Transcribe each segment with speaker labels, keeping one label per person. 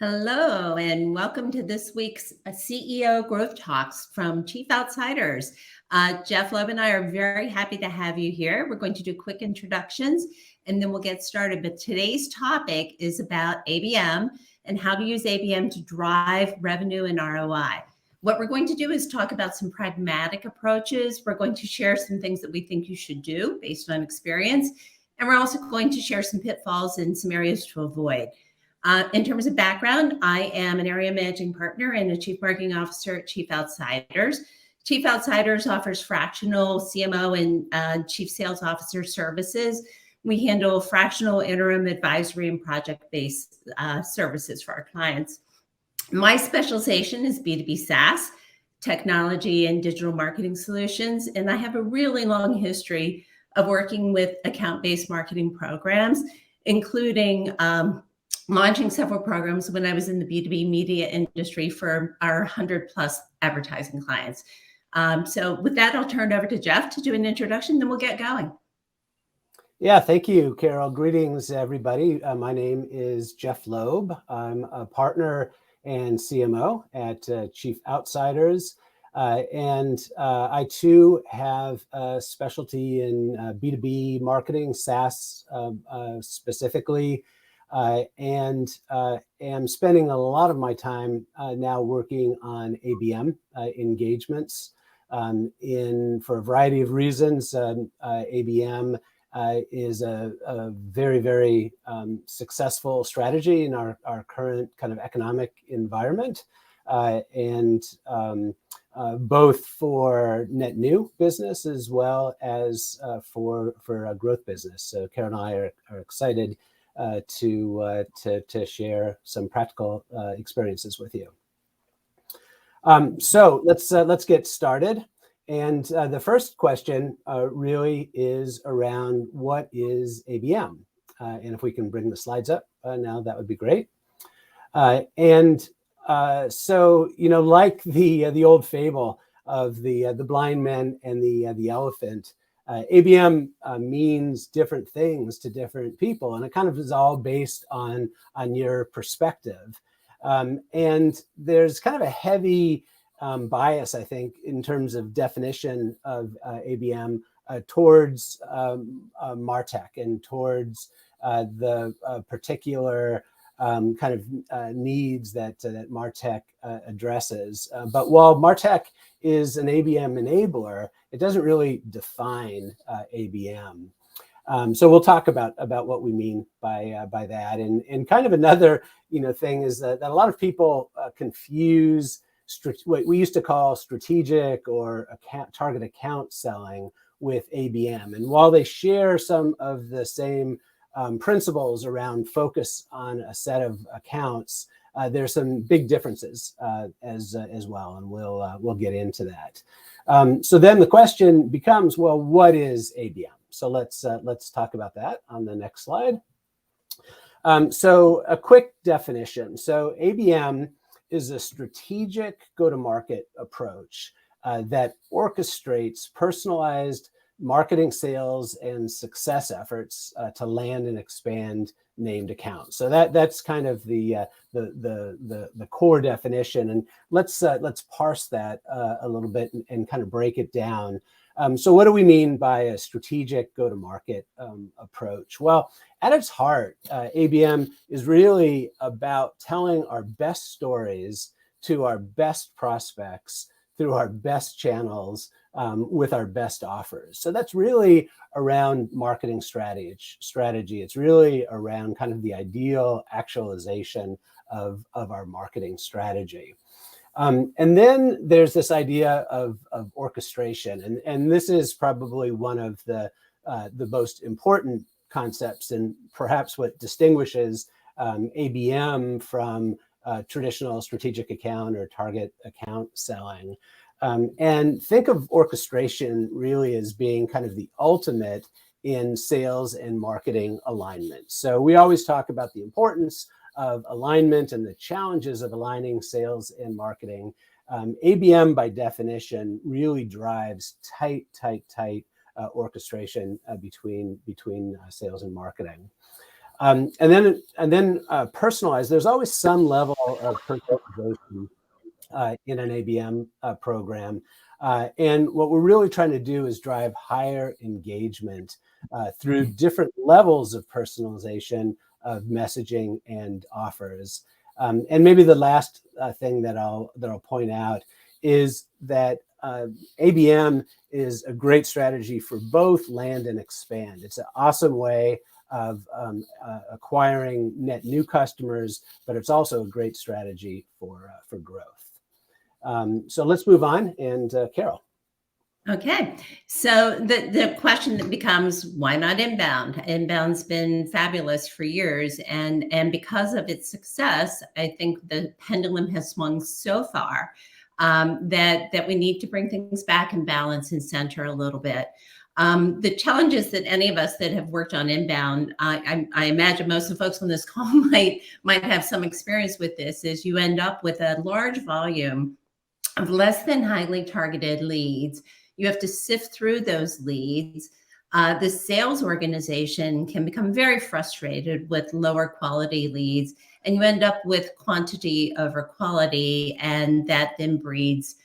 Speaker 1: Hello, and welcome to this week's CEO Growth Talks from Chief Outsiders. Jeff, Loeb, and I are very happy to have you here. We're going to do quick introductions, and then we'll get started. But today's topic is about ABM and how to use ABM to drive revenue and ROI. What we're going to do is talk about some pragmatic approaches. We're going to share some things that we think you should do based on experience, and we're also going to share some pitfalls and some areas to avoid. In terms of background, I am an area managing partner and a chief marketing officer at Chief Outsiders. Chief Outsiders offers fractional CMO and chief sales officer services. We handle fractional, interim, advisory, and project-based services for our clients. My specialization is B2B SaaS, technology and digital marketing solutions, and I have a really long history of working with account-based marketing programs, including launching several programs when I was in the B2B media industry for our 100 plus advertising clients. So with that, I'll turn it over to Jeff to do an introduction, then we'll get going.
Speaker 2: Yeah, thank you, Carol. Greetings, everybody. My name is Jeff Loeb. I'm a partner and CMO at Chief Outsiders. And I too have a specialty in B2B marketing, SaaS specifically. And am spending a lot of my time now working on ABM engagements for a variety of reasons. ABM is a very, very successful strategy in our current kind of economic environment, and both for net new business as well as for a growth business. So Karen and I are excited to share some practical experiences with you. So let's get started. And the first question really is around what is ABM? And if we can bring the slides up now, that would be great. So like the old fable of the blind man and the elephant. ABM means different things to different people, and it kind of is all based on your perspective. And there's kind of a heavy bias, I think, in terms of definition of ABM towards MarTech and towards the particular kind of needs that MarTech addresses. But while MarTech is an ABM enabler, it doesn't really define ABM. So we'll talk about what we mean by that. And kind of another thing is that a lot of people confuse what we used to call strategic or target account selling with ABM. And while they share some of the same principles around focus on a set of accounts, there's some big differences as well, and we'll get into that. So then the question becomes, well, what is ABM? So let's talk about that on the next slide. So a quick definition. So ABM is a strategic go-to-market approach that orchestrates personalized marketing, sales, and success efforts to land and expand named accounts. So that's kind of the core definition. And let's parse that a little bit and kind of break it down. So what do we mean by a strategic go-to-market approach? Well, at its heart, ABM is really about telling our best stories to our best prospects through our best channels with our best offers. So that's really around marketing strategy. It's really around kind of the ideal actualization of our marketing strategy. And then there's this idea of orchestration. And this is probably one of the most important concepts and perhaps what distinguishes ABM from traditional strategic account or target account selling. And think of orchestration really as being kind of the ultimate in sales and marketing alignment. So we always talk about the importance of alignment and the challenges of aligning sales and marketing. ABM, by definition, really drives tight orchestration between sales and marketing. And then personalized. There's always some level of personalization in an ABM program. And what we're really trying to do is drive higher engagement through different levels of personalization of messaging and offers. And maybe the last thing that I'll point out is that ABM is a great strategy for both land and expand. It's an awesome way of acquiring net new customers, but it's also a great strategy for growth. So let's move on. And Carol.
Speaker 1: Okay, so the question that becomes, why not inbound? Inbound's been fabulous for years, and because of its success, I think the pendulum has swung so far that we need to bring things back in balance and center a little bit. The challenges that any of us that have worked on inbound, I imagine most of the folks on this call might have some experience with this, is you end up with a large volume of less than highly targeted leads. You have to sift through those leads. The sales organization can become very frustrated with lower quality leads, and you end up with quantity over quality, and that then breeds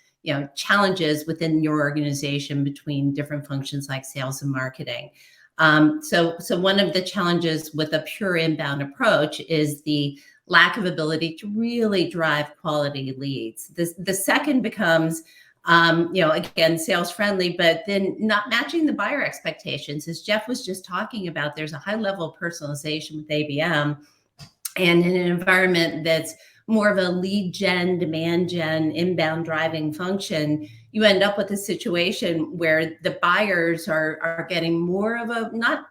Speaker 1: challenges within your organization between different functions like sales and marketing. So one of the challenges with a pure inbound approach is the lack of ability to really drive quality leads. The second becomes again, sales friendly, but then not matching the buyer expectations. As Jeff was just talking about, there's a high level of personalization with ABM, and in an environment that's more of a lead gen, demand gen, inbound driving function, you end up with a situation where the buyers are getting more of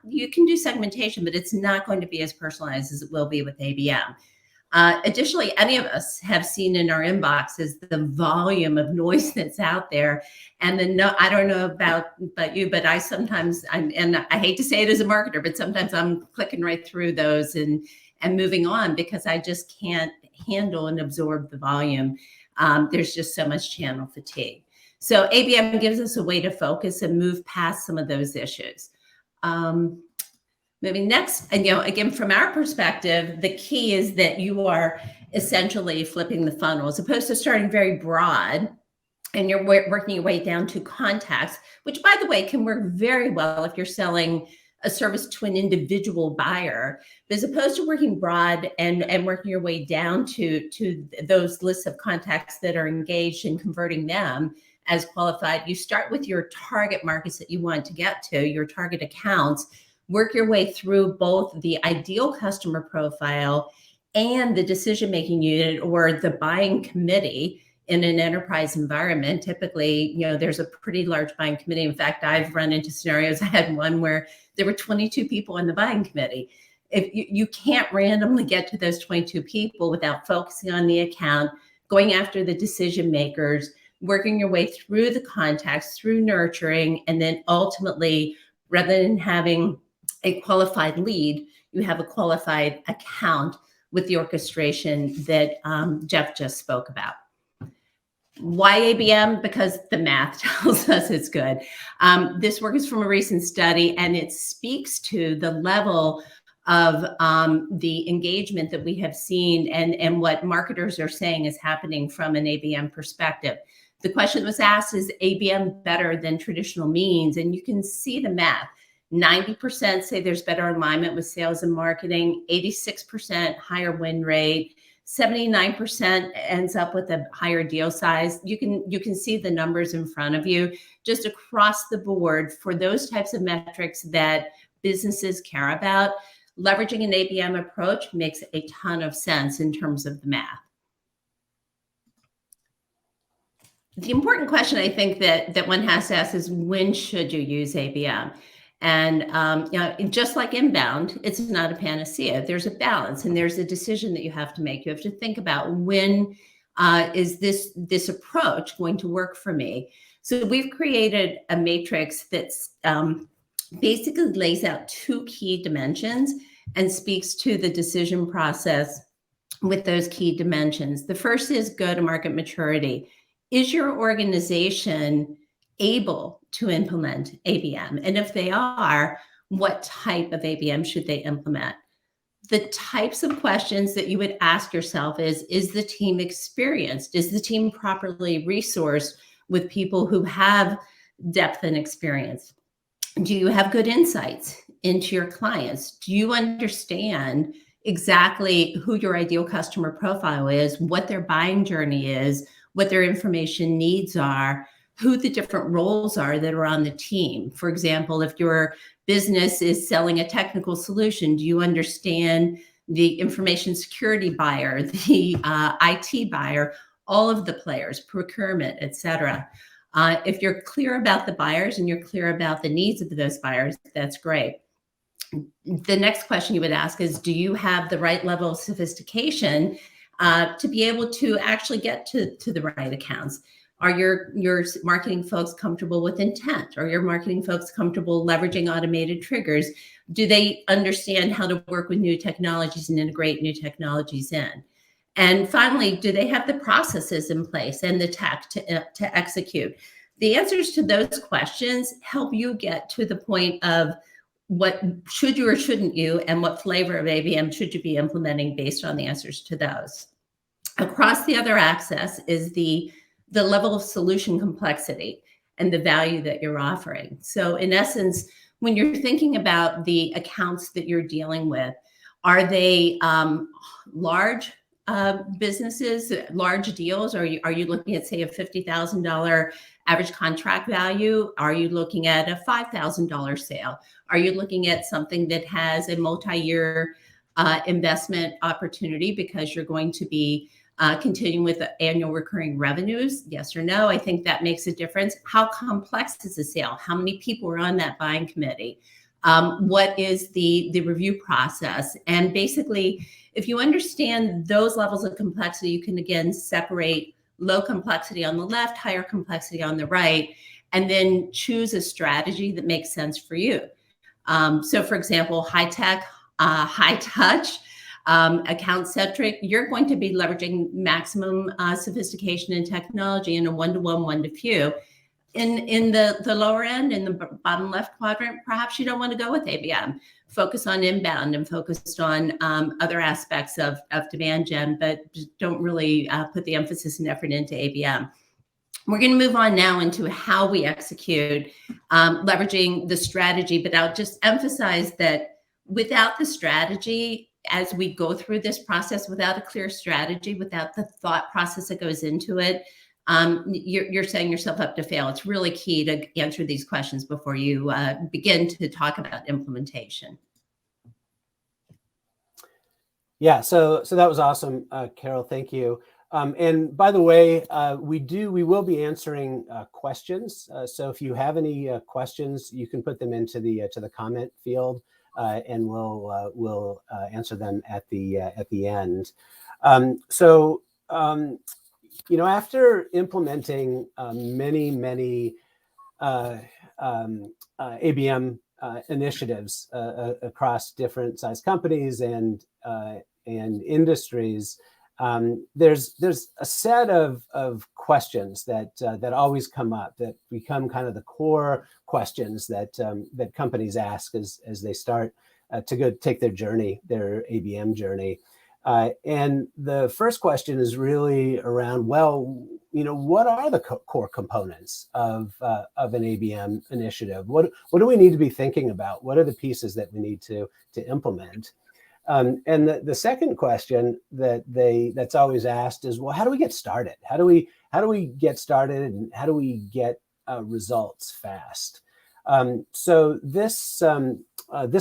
Speaker 1: you can do segmentation, but it's not going to be as personalized as it will be with ABM. Additionally, any of us have seen in our inboxes the volume of noise that's out there. And I don't know about you, but I sometimes, and I hate to say it as a marketer, but sometimes I'm clicking right through those and moving on because I just can't handle and absorb the volume. There's just so much channel fatigue. So ABM gives us a way to focus and move past some of those issues. Moving next, and again, from our perspective, the key is that you are essentially flipping the funnel as opposed to starting very broad and you're working your way down to contacts, which, by the way, can work very well if you're selling a service to an individual buyer. But as opposed to working broad and working your way down to those lists of contacts that are engaged and converting them as qualified, you start with your target markets that you want to get to, your target accounts. Work your way through both the ideal customer profile and the decision-making unit or the buying committee in an enterprise environment. Typically, there's a pretty large buying committee. In fact, I've run into scenarios. I had one where there were 22 people on the buying committee. If you can't randomly get to those 22 people without focusing on the account, going after the decision makers, working your way through the contacts, through nurturing, and then ultimately, rather than having a qualified lead, you have a qualified account with the orchestration that Jeff just spoke about. Why ABM? Because the math tells us it's good. This work is from a recent study, and it speaks to the level of the engagement that we have seen and what marketers are saying is happening from an ABM perspective. The question was asked, is ABM better than traditional means? And you can see the math. 90% say there's better alignment with sales and marketing, 86% higher win rate, 79% ends up with a higher deal size. You can see the numbers in front of you just across the board for those types of metrics that businesses care about. Leveraging an ABM approach makes a ton of sense in terms of the math. The important question I think that one has to ask is, when should you use ABM? And just like inbound, it's not a panacea. There's a balance and there's a decision that you have to make. You have to think about, when is this approach going to work for me? So we've created a matrix that's basically lays out two key dimensions and speaks to the decision process with those key dimensions. The first is go-to-market maturity. Is your organization able to implement ABM? And if they are, what type of ABM should they implement? the types of questions that you would ask yourself is the team experienced? Is the team properly resourced with people who have depth and experience? Do you have good insights into your clients? Do you understand exactly who your ideal customer profile is, what their buying journey is, what their information needs are, who the different roles are that are on the team? For example, if your business is selling a technical solution, do you understand the information security buyer, the IT buyer, all of the players, procurement, et cetera? If you're clear about the buyers and you're clear about the needs of those buyers, that's great. The next question you would ask is, do you have the right level of sophistication to be able to actually get to the right accounts? Are your marketing folks comfortable with intent? Are your marketing folks comfortable leveraging automated triggers? Do they understand how to work with new technologies and integrate new technologies in? And finally, do they have the processes in place and the tech to execute? The answers to those questions help you get to the point of what should you or shouldn't you, and what flavor of ABM should you be implementing based on the answers to those. Across the other axis is the level of solution complexity and the value that you're offering. So in essence, when you're thinking about the accounts that you're dealing with, are they large businesses, large deals? Are you looking at, say, a $50,000 average contract value? Are you looking at a $5,000 sale? Are you looking at something that has a multi-year investment opportunity because you're going to be continuing with the annual recurring revenues? Yes or no? I think that makes a difference. How complex is the sale? How many people are on that buying committee? What is the review process? And basically, if you understand those levels of complexity, you can again separate low complexity on the left, higher complexity on the right, and then choose a strategy that makes sense for you. So for example, high tech, high touch, account centric, you're going to be leveraging maximum sophistication and technology in a one-to-one, one-to-few. In the lower end, in the bottom left quadrant, perhaps you don't want to go with ABM. Focus on inbound and focused on other aspects of demand gen, but don't really put the emphasis and effort into ABM. We're going to move on now into how we execute, leveraging the strategy, but I'll just emphasize that without the strategy, as we go through this process, without a clear strategy, without the thought process that goes into it, you're setting yourself up to fail. It's really key to answer these questions before you begin to talk about implementation.
Speaker 2: Yeah, so that was awesome, Carol. Thank you. And by the way, we will be answering questions. So if you have any questions, you can put them into the comment field, and we'll answer them at the end. After implementing many ABM initiatives across different size companies and industries, there's a set of questions that always come up, that become kind of the core questions that companies ask as they start to go take their ABM journey. And the first question is really around, what are the core components of an ABM initiative? What do we need to be thinking about? What are the pieces that we need to implement? And the second question that's always asked is, well, how do we get started? How do we get started, and how do we get results fast? So this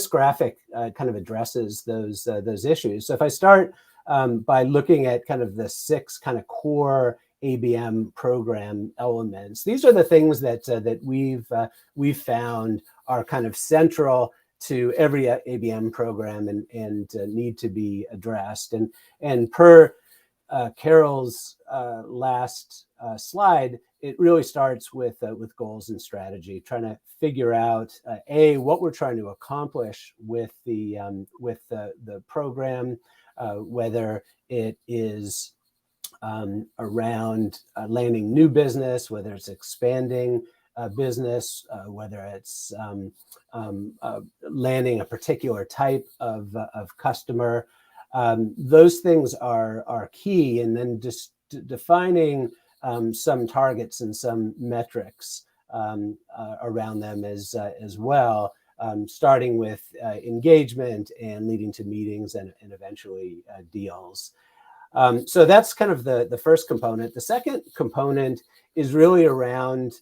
Speaker 2: graphic kind of addresses those issues. So if I start by looking at kind of the 6 kind of core ABM program elements, these are the things that we've found are kind of central to every ABM program and need to be addressed. And per Carol's last slide, it really starts with goals and strategy, trying to figure out what we're trying to accomplish with the program, whether it is around landing new business, whether it's expanding business, whether it's landing a particular type of customer. Those things are key, and then just defining some targets and some metrics around them as well, starting with engagement and leading to meetings and eventually deals. So that's kind of the first component. The second component is really around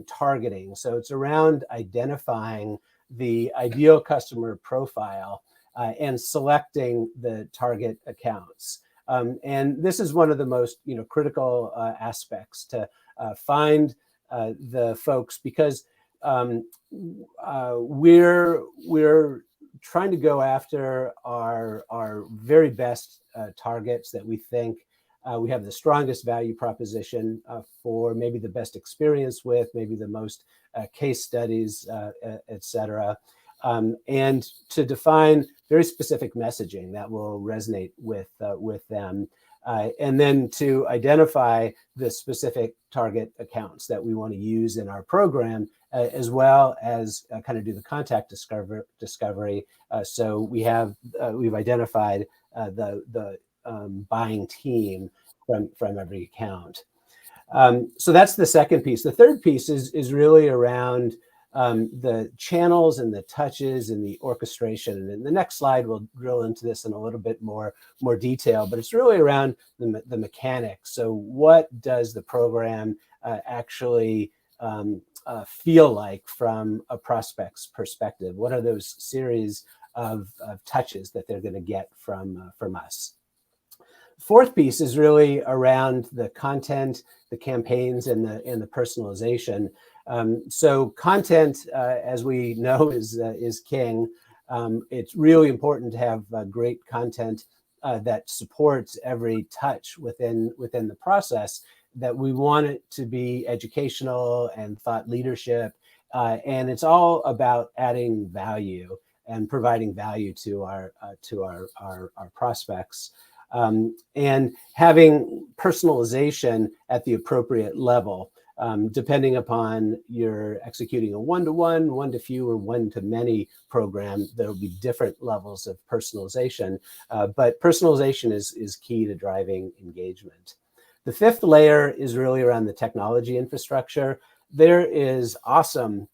Speaker 2: targeting. So it's around identifying the ideal customer profile and selecting the target accounts. And this is one of the most critical aspects to find the folks, because we're trying to go after our very best targets that we think we have the strongest value proposition for, maybe the best experience with, maybe the most case studies, et cetera. And to define very specific messaging that will resonate with them. And then to identify the specific target accounts that we want to use in our program, as well as kind of do the contact discovery. So we've identified the buying team from every account. So that's the second piece. The third piece is really around the channels and the touches and the orchestration. And the next slide will drill into this in a little bit more detail, but it's really around the mechanics. So what does the program actually feel like from a prospect's perspective? What are those series of touches that they're going to get from us? Fourth piece is really around the content, the campaigns, and the personalization. So content, as we know, is king. It's really important to have great content that supports every touch within the process. That we want it to be educational and thought leadership, and it's all about adding value and providing value to our prospects. And having personalization at the appropriate level, depending upon you're executing a one-to-one, one-to-few, or one-to-many program. There will be different levels of personalization, but personalization is key to driving engagement. The fifth layer is really around the technology infrastructure. There is awesome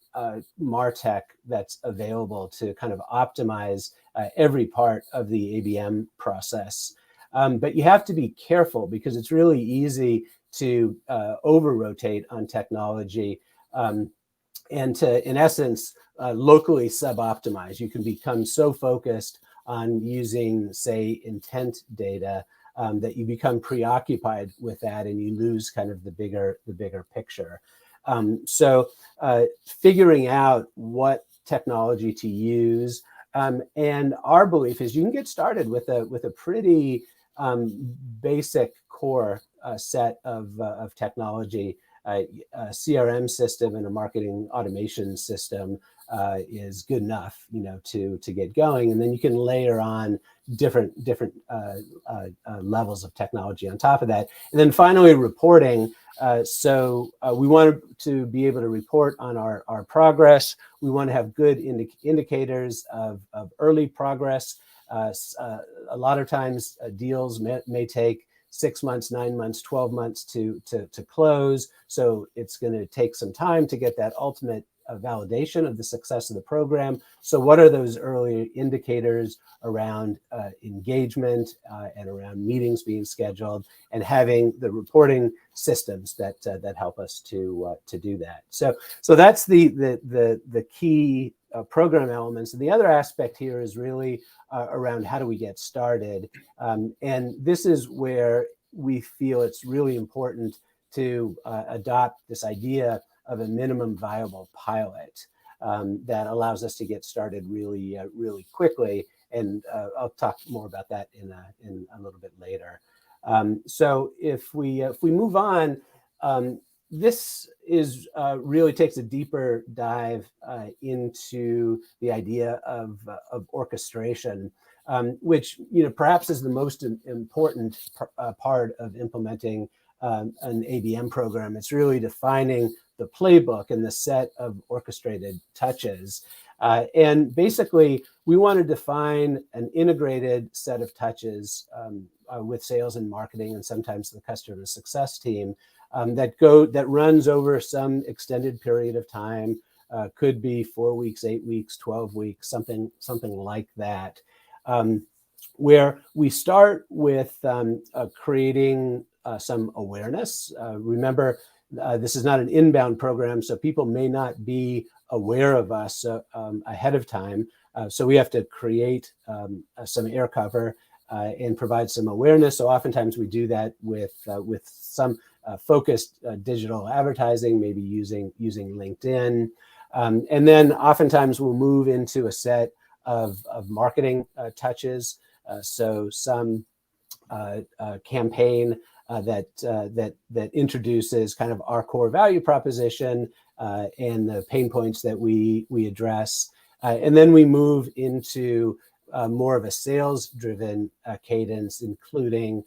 Speaker 2: MarTech that's available to kind of optimize every part of the ABM process. But you have to be careful, because it's really easy to over-rotate on technology and to, in essence, locally sub-optimize. You can become so focused on using, say, intent data that you become preoccupied with that, and you lose kind of the bigger picture. So figuring out what technology to use, and our belief is you can get started with a pretty basic core set of technology. A CRM system and a marketing automation system is good enough, to get going, and then you can layer on different levels of technology on top of that. And then finally, reporting. So we want to be able to report on our progress. We want to have good indicators of early progress. A lot of times deals may take 6 months, 9 months, 12 months to close. So it's going to take some time to get that ultimate validation of the success of the program. So what are those early indicators around engagement and around meetings being scheduled, and having the reporting systems that help us to do that. So that's the key program elements. And the other aspect here is really around how do we get started. And this is where we feel it's really important to adopt this idea of a minimum viable pilot that allows us to get started really quickly. And I'll talk more about that in a little bit later. So if we move on, this is really takes a deeper dive into the idea of orchestration, which perhaps is the most important part of implementing an ABM program. It's really defining playbook and the set of orchestrated touches. And basically, we want to define an integrated set of touches with sales and marketing, and sometimes the customer success team, that runs over some extended period of time. Could be 4 weeks, 8 weeks, 12 weeks, something like that. Where we start with creating some awareness. Remember, this is not an inbound program, so people may not be aware of us ahead of time. So we have to create some air cover and provide some awareness. So oftentimes we do that with some focused digital advertising, maybe using LinkedIn. And then oftentimes we'll move into a set of marketing touches. So some campaign that introduces kind of our core value proposition and the pain points that we address. And then we move into more of a sales-driven cadence, including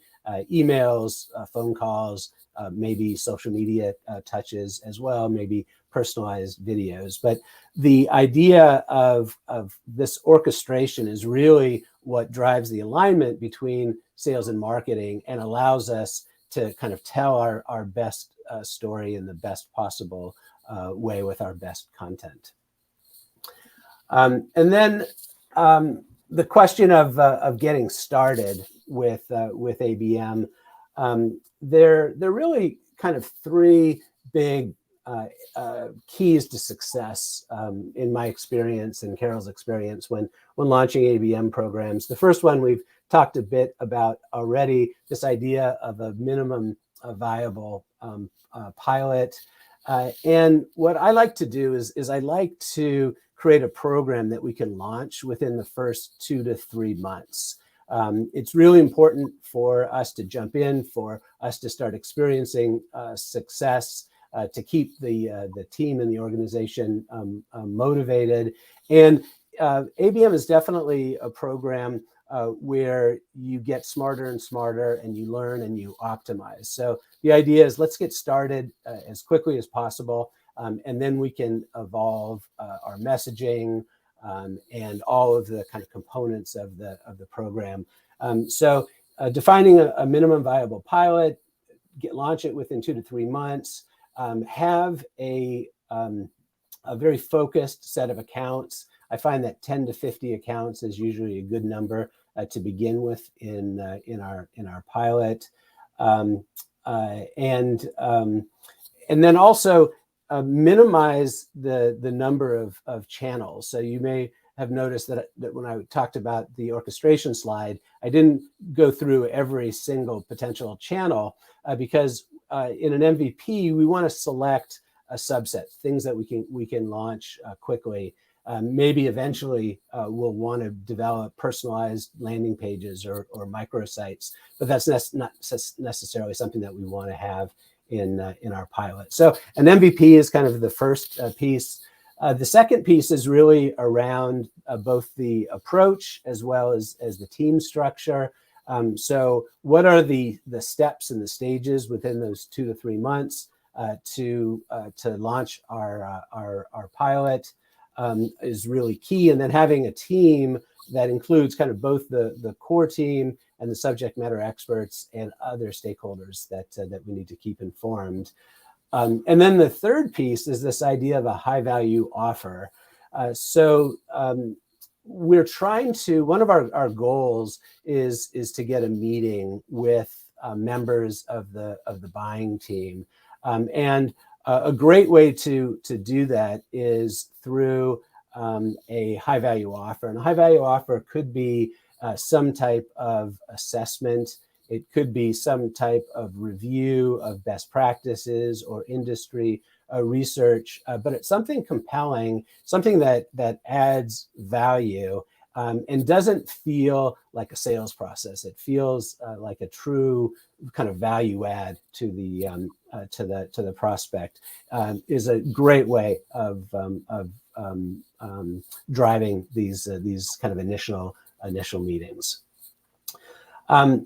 Speaker 2: emails, phone calls, maybe social media touches as well, maybe personalized videos. But the idea of this orchestration is really what drives the alignment between sales and marketing and allows us to kind of tell our best story in the best possible way with our best content. And then the question of getting started with ABM, there are really kind of three big keys to success in my experience and Carol's experience when launching ABM programs. The first one we've talked a bit about already, this idea of a minimum viable pilot. And what I like to do is I like to create a program that we can launch within the first 2 to 3 months. It's really important for us to jump in, for us to start experiencing success, to keep the team and the organization motivated. And ABM is definitely a program where you get smarter and smarter, and you learn and you optimize. So the idea is, let's get started as quickly as possible, and then we can evolve our messaging and all of the kind of components of the program. So defining a minimum viable pilot, launch it within 2 to 3 months, have a very focused set of accounts. I find that 10 to 50 accounts is usually a good number to begin with in our pilot, and then also minimize the number of channels. So you may have noticed that when I talked about the orchestration slide, I didn't go through every single potential channel because in an MVP we want to select a subset, things that we can launch quickly. Maybe eventually we'll want to develop personalized landing pages or microsites, but that's not necessarily something that we want to have in our pilot. So an MVP is kind of the first piece. The second piece is really around both the approach as well as the team structure. So what are the steps and the stages within those 2 to 3 months to launch our pilot is really key. And then having a team that includes kind of both the core team and the subject matter experts and other stakeholders that we need to keep informed. And then the third piece is this idea of a high value offer. So we're trying to, one of our goals is to get a meeting with members of the buying team. And a great way to do that is through a high value offer. And a high value offer could be some type of assessment. It could be some type of review of best practices or industry research, but it's something compelling, something that adds value and doesn't feel like a sales process. It feels like a true kind of value add to the prospect. Is a great way of driving these kind of initial meetings.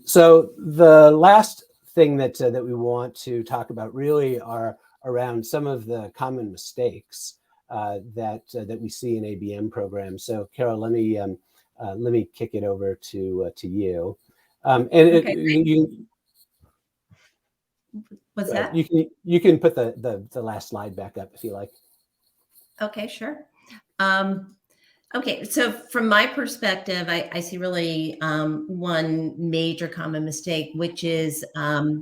Speaker 2: So the last thing that we want to talk about really are around some of the common mistakes that we see in ABM programs. So, Carol, let me kick it over to you.
Speaker 1: What's that?
Speaker 2: You can put the last slide back up if you like.
Speaker 1: Okay, sure. Okay, so from my perspective, I see really one major common mistake, which is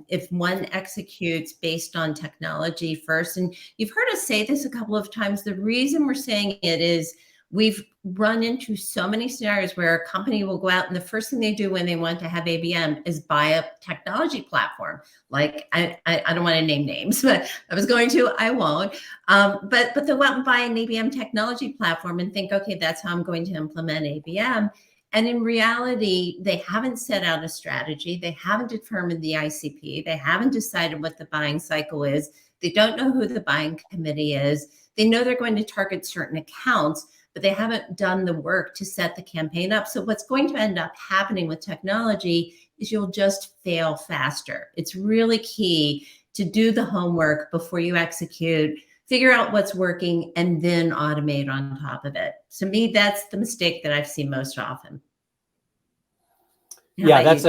Speaker 1: if one executes based on technology first, and you've heard us say this a couple of times, the reason we're saying it is we've run into so many scenarios where a company will go out and the first thing they do when they want to have ABM is buy a technology platform. Like, I don't want to name names, but I was going to, I won't. But they'll go out and buy an ABM technology platform and think, okay, that's how I'm going to implement ABM. And in reality, they haven't set out a strategy. They haven't determined the ICP. They haven't decided what the buying cycle is. They don't know who the buying committee is. They know they're going to target certain accounts, but they haven't done the work to set the campaign up. So what's going to end up happening with technology is you'll just fail faster. It's really key to do the homework before you execute, figure out what's working, and then automate on top of it. To me, that's the mistake that I've seen most often.
Speaker 2: That's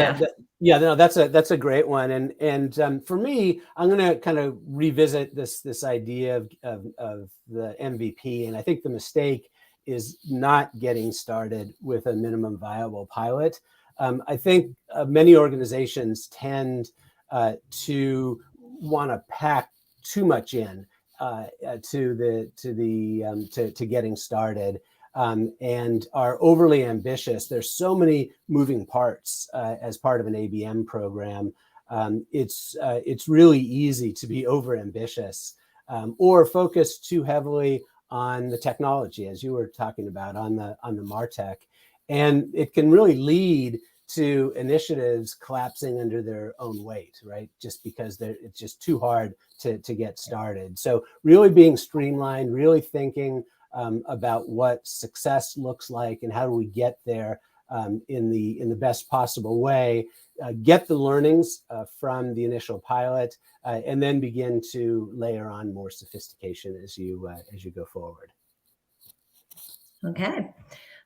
Speaker 2: a great one. And for me, I'm going to kind of revisit this idea of the MVP. And I think the mistake is not getting started with a minimum viable pilot. I think many organizations tend to want to pack too much in to getting started. And are overly ambitious. There's so many moving parts as part of an ABM program. It's really easy to be over ambitious or focus too heavily on the technology, as you were talking about on the MarTech, and it can really lead to initiatives collapsing under their own weight, right? Just because it's just too hard to get started. So really being streamlined, really thinking about what success looks like and how do we get there in the best possible way, get the learnings from the initial pilot, and then begin to layer on more sophistication as you go forward.
Speaker 1: Okay.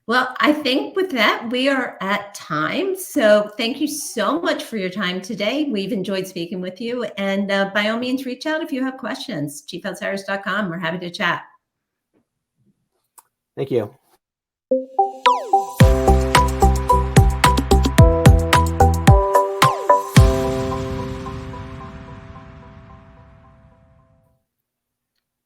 Speaker 1: Well, I think with that, we are at time. So thank you so much for your time today. We've enjoyed speaking with you. And by all means, reach out if you have questions. chiefoutsiders.com. We're happy to chat.
Speaker 2: Thank you.